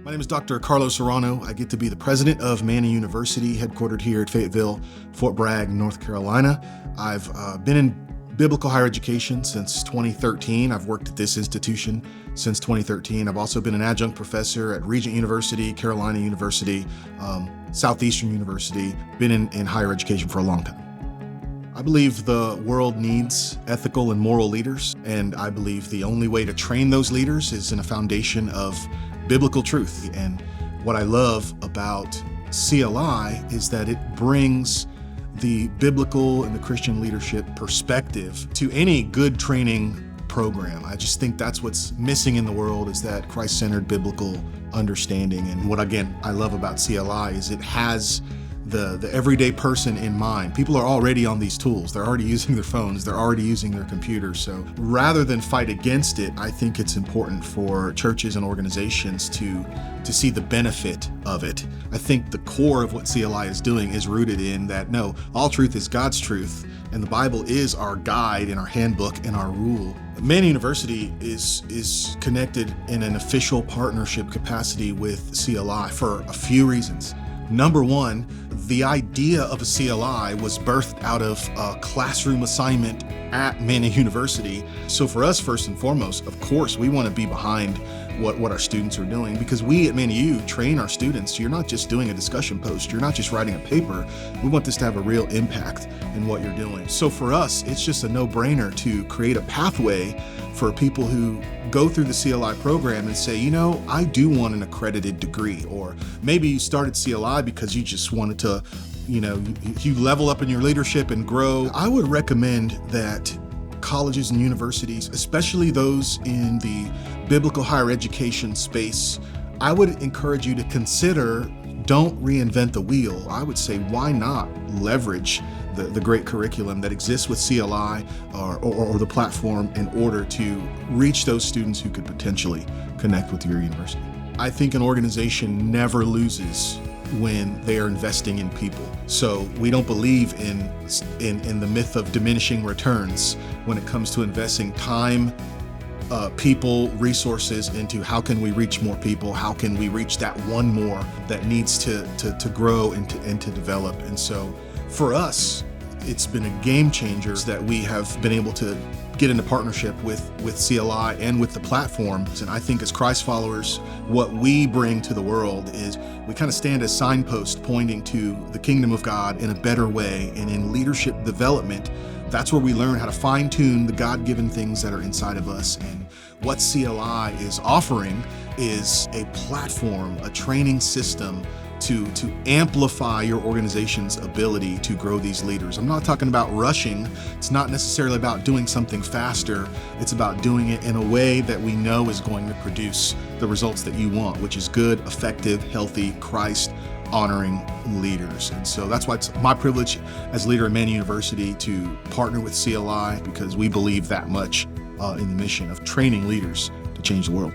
My name is Dr. Carlo Serrano. I get to be the president of Manna University, headquartered here at Fayetteville, Fort Bragg, North Carolina. I've been in biblical higher education since 2013. I've worked at this institution since 2013. I've also been an adjunct professor at Regent University, Carolina University, Southeastern University, been in higher education for a long time. I believe the world needs ethical and moral leaders, and I believe the only way to train those leaders is in a foundation of biblical truth. And what I love about CLI is that it brings the biblical and the Christian leadership perspective to any good training program. I just think that's what's missing in the world, is that Christ-centered biblical understanding. And what, again, I love about CLI is it has the everyday person in mind. People are already on these tools. They're already using their phones. They're already using their computers. So rather than fight against it, I think it's important for churches and organizations to see the benefit of it. I think the core of what CLI is doing is rooted in that, no, all truth is God's truth, and the Bible is our guide and our handbook and our rule. Manna University is connected in an official partnership capacity with CLI for a few reasons. Number one, the idea of a CLI was birthed out of a classroom assignment at Manna University. So for us, first and foremost, of course, we want to be behind what our students are doing, because we at Manna U train our students. You're not just doing a discussion post. You're not just writing a paper. We want this to have a real impact in what you're doing. So for us, it's just a no-brainer to create a pathway for people who go through the CLI program and say, you know, I do want an accredited degree. Or maybe you started CLI because you just wanted to, you level up in your leadership and grow. I would recommend that colleges and universities, especially those in the biblical higher education space, I would encourage you to consider, don't reinvent the wheel. I would say, why not leverage the great curriculum that exists with CLI or the platform in order to reach those students who could potentially connect with your university. I think an organization never loses when they are investing in people. So we don't believe in the myth of diminishing returns when it comes to investing time, people, resources into how can we reach more people, how can we reach that one more that needs to grow and to develop. And so for us, it's been a game changer that we have been able to get into partnership with CLI and with the platform. And I think as Christ followers, what we bring to the world is we kind of stand as signposts pointing to the kingdom of God in a better way. And in leadership development, that's where we learn how to fine-tune the God-given things that are inside of us. And what CLI is offering is a platform, a training system to amplify your organization's ability to grow these leaders. I'm not talking about rushing. It's not necessarily about doing something faster. It's about doing it in a way that we know is going to produce the results that you want, which is good, effective, healthy, Christ-honoring leaders. And so that's why it's my privilege as leader at Manna University to partner with CLI, because we believe that much in the mission of training leaders to change the world.